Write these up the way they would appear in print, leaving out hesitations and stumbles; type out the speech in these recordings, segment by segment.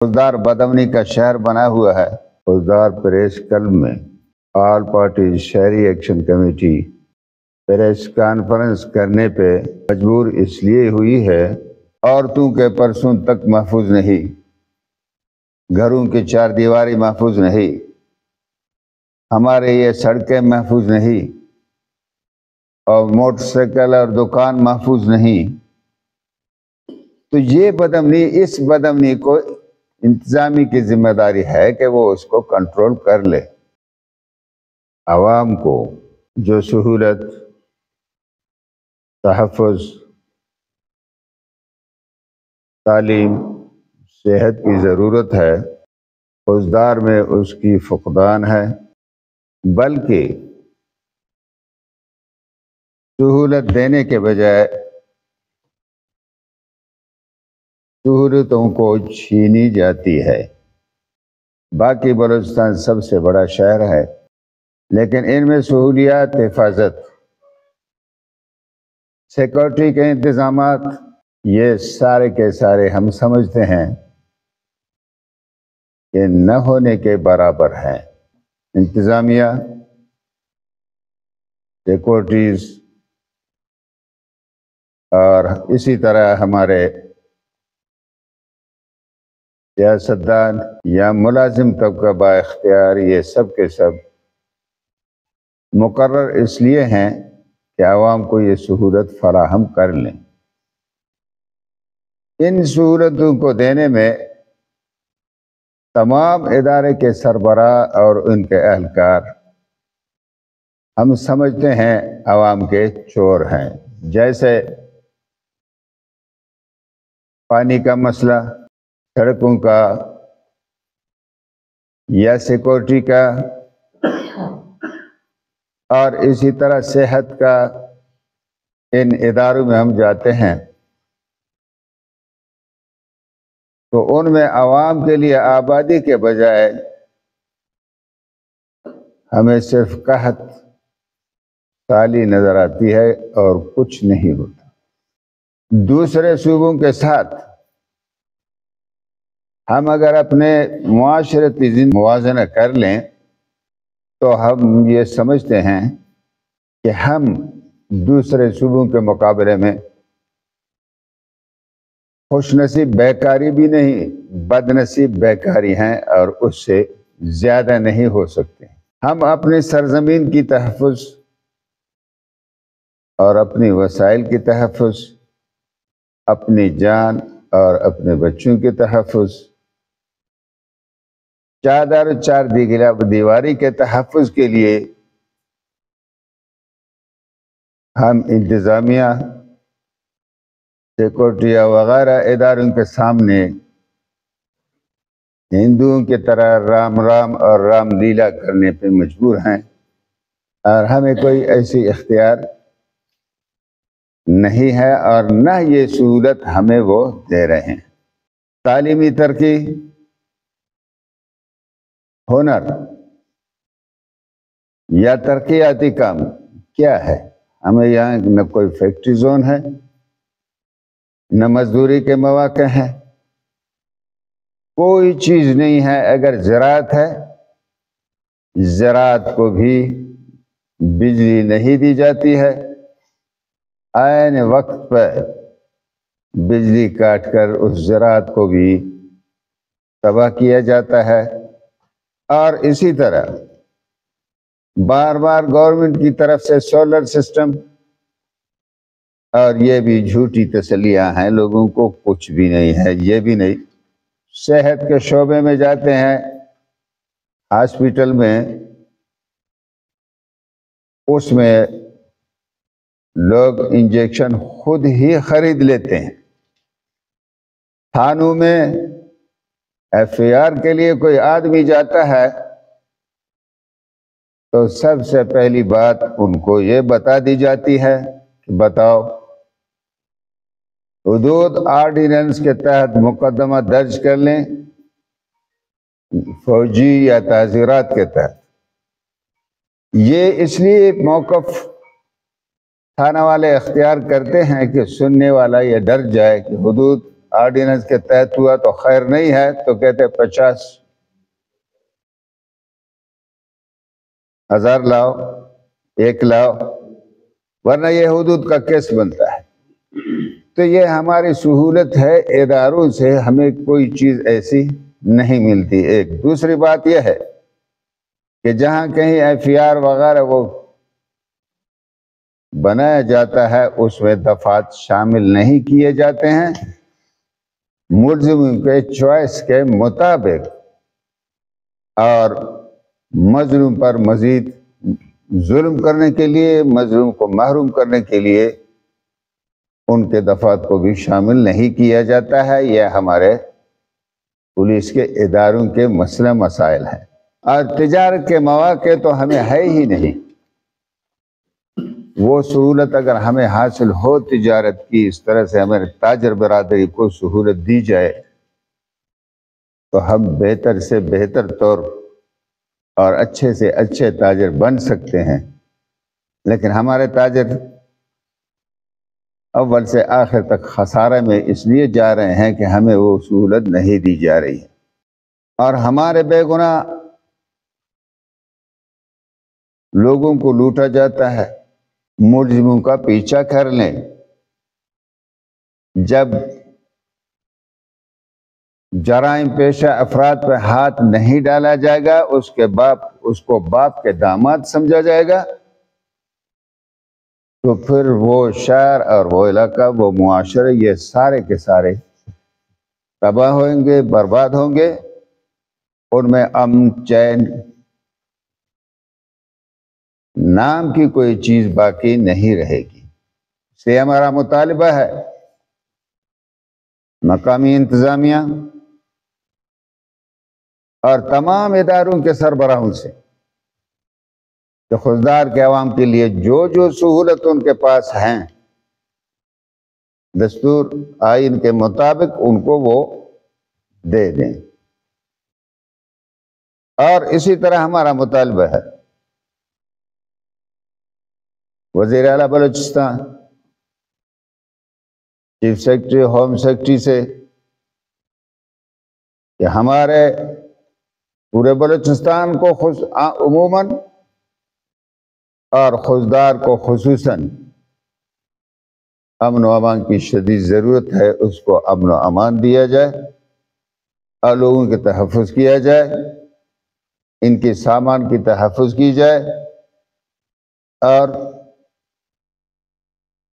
فوجدار بدامنی کا شہر بنا ہوا ہے۔ فوجدار پریس کلب میں آل پارٹیز شہری ایکشن کمیٹی پریس کانفرنس کرنے پہ مجبور اس لیے ہوئی ہے عورتوں کے پرسوں تک محفوظ نہیں، گھروں کی چار دیواری محفوظ نہیں، ہمارے یہ سڑکیں محفوظ نہیں، اور موٹر سائیکل اور دکان محفوظ نہیں۔ تو یہ بدامنی، اس بدامنی کو انتظامی کی ذمہ داری ہے کہ وہ اس کو کنٹرول کر لے۔ عوام کو جو سہولت، تحفظ، تعلیم، صحت کی ضرورت ہے، فوجدار میں اس کی فقدان ہے، بلکہ سہولت دینے کے بجائے سہولتوں کو چھینی جاتی ہے۔ باقی بلوچستان سب سے بڑا شہر ہے، لیکن ان میں سہولیات، حفاظت، سیکورٹی کے انتظامات، یہ سارے کے سارے ہم سمجھتے ہیں کہ نہ ہونے کے برابر ہیں۔ انتظامیہ، سیکورٹیز اور اسی طرح ہمارے سیاستدان یا ملازم طبقہ با اختیار، یہ سب کے سب مقرر اس لیے ہیں کہ عوام کو یہ سہولت فراہم کر لیں۔ ان سہولتوں کو دینے میں تمام ادارے کے سربراہ اور ان کے اہلکار ہم سمجھتے ہیں عوام کے چور ہیں۔ جیسے پانی کا مسئلہ، سڑکوں کا یا سیکورٹی کا، اور اسی طرح صحت کا، ان اداروں میں ہم جاتے ہیں تو ان میں عوام کے لیے آبادی کے بجائے ہمیں صرف قحط سالی نظر آتی ہے اور کچھ نہیں ہوتا۔ دوسرے صوبوں کے ساتھ ہم اگر اپنے معاشرتی زندگی موازنہ کر لیں تو ہم یہ سمجھتے ہیں کہ ہم دوسرے صوبوں کے مقابلے میں خوش نصیب بیکاری بھی نہیں، بد نصیب بیکاری ہیں، اور اس سے زیادہ نہیں ہو سکتے۔ ہم اپنی سرزمین کی تحفظ اور اپنی وسائل کی تحفظ، اپنی جان اور اپنے بچوں کی تحفظ، چادر چار دیواری کے تحفظ کے لیے ہم انتظامیہ، سیکورٹی وغیرہ اداروں کے سامنے ہندوؤں کی طرح رام رام اور رام لیلا کرنے پہ مجبور ہیں، اور ہمیں کوئی ایسی اختیار نہیں ہے اور نہ یہ سہولت ہمیں وہ دے رہے ہیں۔ تعلیمی ترقی، ہنر یا ترقیاتی کام کیا ہے؟ ہمیں یہاں نہ کوئی فیکٹری زون ہے، نہ مزدوری کے مواقع ہیں، کوئی چیز نہیں ہے۔ اگر زراعت ہے، زراعت کو بھی بجلی نہیں دی جاتی ہے، عین وقت پہ بجلی کاٹ کر اس زراعت کو بھی تباہ کیا جاتا ہے۔ اور اسی طرح بار بار گورنمنٹ کی طرف سے سولر سسٹم، اور یہ بھی جھوٹی تسلیاں ہیں، لوگوں کو کچھ بھی نہیں ہے، یہ بھی نہیں۔ صحت کے شعبے میں جاتے ہیں، ہاسپٹل میں، اس میں لوگ انجیکشن خود ہی خرید لیتے ہیں۔ تھانوں میں ایف آئی آر کے لیے کوئی آدمی جاتا ہے تو سب سے پہلی بات ان کو یہ بتا دی جاتی ہے کہ بتاؤ حدود آرڈیننس کے تحت مقدمہ درج کر لیں، فوجی یا تعزیرات کے تحت۔ یہ اس لیے موقف تھانہ والے اختیار کرتے ہیں کہ سننے والا یہ ڈر جائے کہ حدود آرڈیننس کے تحت ہوا تو خیر نہیں ہے تو کہتے 50,000 لاؤ، 1 لاؤ، ورنہ یہ حدود کا کیس بنتا ہے۔ تو یہ ہماری سہولت ہے، اداروں سے ہمیں کوئی چیز ایسی نہیں ملتی۔ ایک دوسری بات یہ ہے کہ جہاں کہیں FER وغیرہ وہ بنایا جاتا ہے اس میں دفعات شامل نہیں کیے جاتے ہیں، ملزموں کے چوائس کے مطابق، اور مظلوم پر مزید ظلم کرنے کے لیے، مظلوم کو محروم کرنے کے لیے ان کے دفعات کو بھی شامل نہیں کیا جاتا ہے۔ یہ ہمارے پولیس کے اداروں کے مسئلہ مسائل ہیں۔ اور تجارت کے مواقع تو ہمیں ہے ہی نہیں۔ وہ سہولت اگر ہمیں حاصل ہو تجارت کی، اس طرح سے ہمیں تاجر برادری کو سہولت دی جائے تو ہم بہتر سے بہتر طور اور اچھے سے اچھے تاجر بن سکتے ہیں، لیکن ہمارے تاجر اول سے آخر تک خسارے میں اس لیے جا رہے ہیں کہ ہمیں وہ سہولت نہیں دی جا رہی ہے، اور ہمارے بے گناہ لوگوں کو لوٹا جاتا ہے۔ ملزموں کا پیچھا کر لیں، جب جرائم پیشہ افراد پہ ہاتھ نہیں ڈالا جائے گا، اس کو باپ کے داماد سمجھا جائے گا، تو پھر وہ شہر اور وہ علاقہ، وہ معاشرے، یہ سارے کے سارے تباہ ہوئیں گے، برباد ہوں گے، ان میں امن چین نام کی کوئی چیز باقی نہیں رہے گی۔ اس لیے ہمارا مطالبہ ہے مقامی انتظامیہ اور تمام اداروں کے سربراہوں سے کہ خوددار کے عوام کے لیے جو جو سہولت ان کے پاس ہیں دستور آئین کے مطابق ان کو وہ دے دیں۔ اور اسی طرح ہمارا مطالبہ ہے وزیر اعلیٰ Balochistan, chief secretary, home secretary سے کہ ہمارے پورے بلوچستان کو عموماً اور خوددار کو خصوصاً امن و امان کی شدید ضرورت ہے، اس کو امن و امان دیا جائے اور لوگوں کے تحفظ کیا جائے، ان کے سامان کی تحفظ کی جائے، اور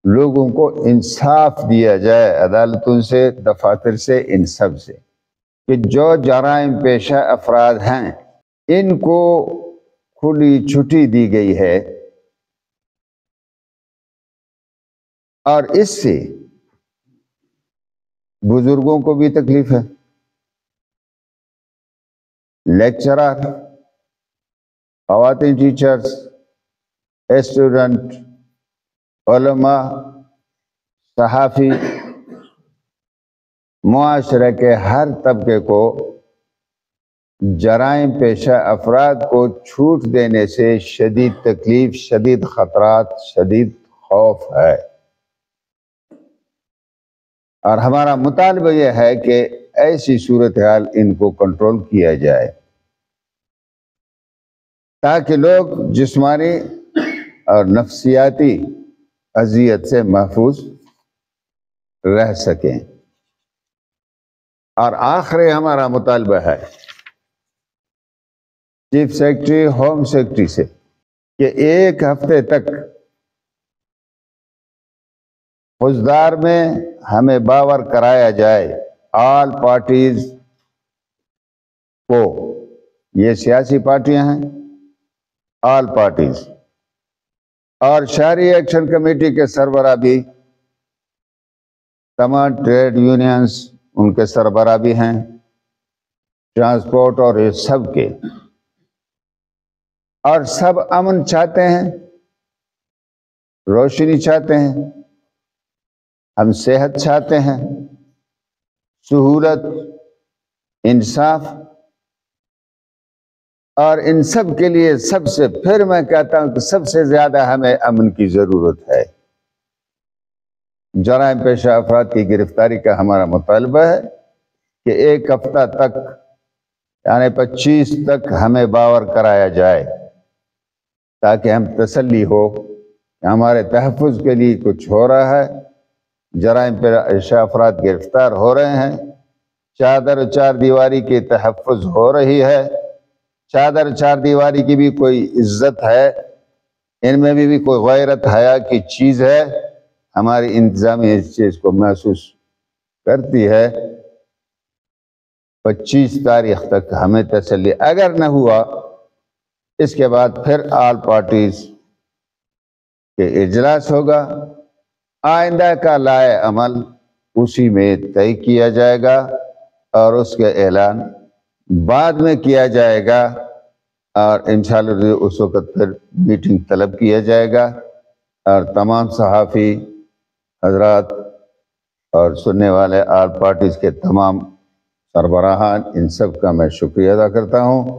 لوگوں کو انصاف دیا جائے عدالتوں سے، دفاتر سے، ان سب سے، کہ جو جرائم پیشہ افراد ہیں ان کو کھلی چھٹی دی گئی ہے، اور اس سے بزرگوں کو بھی تکلیف ہے، لیکچرر، خواتین ٹیچرز، اسٹوڈنٹ، علماء، صحافی، معاشرے کے ہر طبقے کو جرائم پیشہ افراد کو چھوٹ دینے سے شدید تکلیف، شدید خطرات، شدید خوف ہے۔ اور ہمارا مطالبہ یہ ہے کہ ایسی صورتحال ان کو کنٹرول کیا جائے تاکہ لوگ جسمانی اور نفسیاتی اذیت سے محفوظ رہ سکیں۔ اور آخری ہمارا مطالبہ ہے چیف سیکرٹری، ہوم سیکرٹری سے کہ 1 ہفتے تک فوجدار میں ہمیں باور کرایا جائے آل پارٹیز کو، یہ سیاسی پارٹیاں ہیں، آل پارٹیز، اور شہری ایکشن کمیٹی کے سربراہ بھی، تمام ٹریڈ یونینز ان کے سربراہ بھی ہیں، ٹرانسپورٹ اور یہ سب کے، اور سب امن چاہتے ہیں، روشنی چاہتے ہیں، ہم صحت چاہتے ہیں، سہولت، انصاف، اور ان سب کے لیے سب سے، پھر میں کہتا ہوں کہ سب سے زیادہ ہمیں امن کی ضرورت ہے۔ جرائم پیشہ افراد کی گرفتاری کا ہمارا مطالبہ ہے کہ 1 ہفتہ تک یعنی 25 تک ہمیں باور کرایا جائے تاکہ ہم تسلی ہو کہ ہمارے تحفظ کے لیے کچھ ہو رہا ہے، جرائم پیشہ افراد گرفتار ہو رہے ہیں، چادر و چار دیواری کی تحفظ ہو رہی ہے، چادر چار دیواری کی بھی کوئی عزت ہے، ان میں بھی کوئی غیرت حیا کی چیز ہے، ہماری انتظامیہ اس چیز کو محسوس کرتی ہے۔ 25 تاریخ تک ہمیں تسلی اگر نہ ہوا، اس کے بعد پھر آل پارٹیز کے اجلاس ہوگا، آئندہ کا لائحہ عمل اسی میں طے کیا جائے گا اور اس کا اعلان بعد میں کیا جائے گا، اور انشاءاللہ اس وقت پھر میٹنگ طلب کیا جائے گا، اور تمام صحافی حضرات اور سننے والے آل پارٹیز کے تمام سربراہان، ان سب کا میں شکریہ ادا کرتا ہوں۔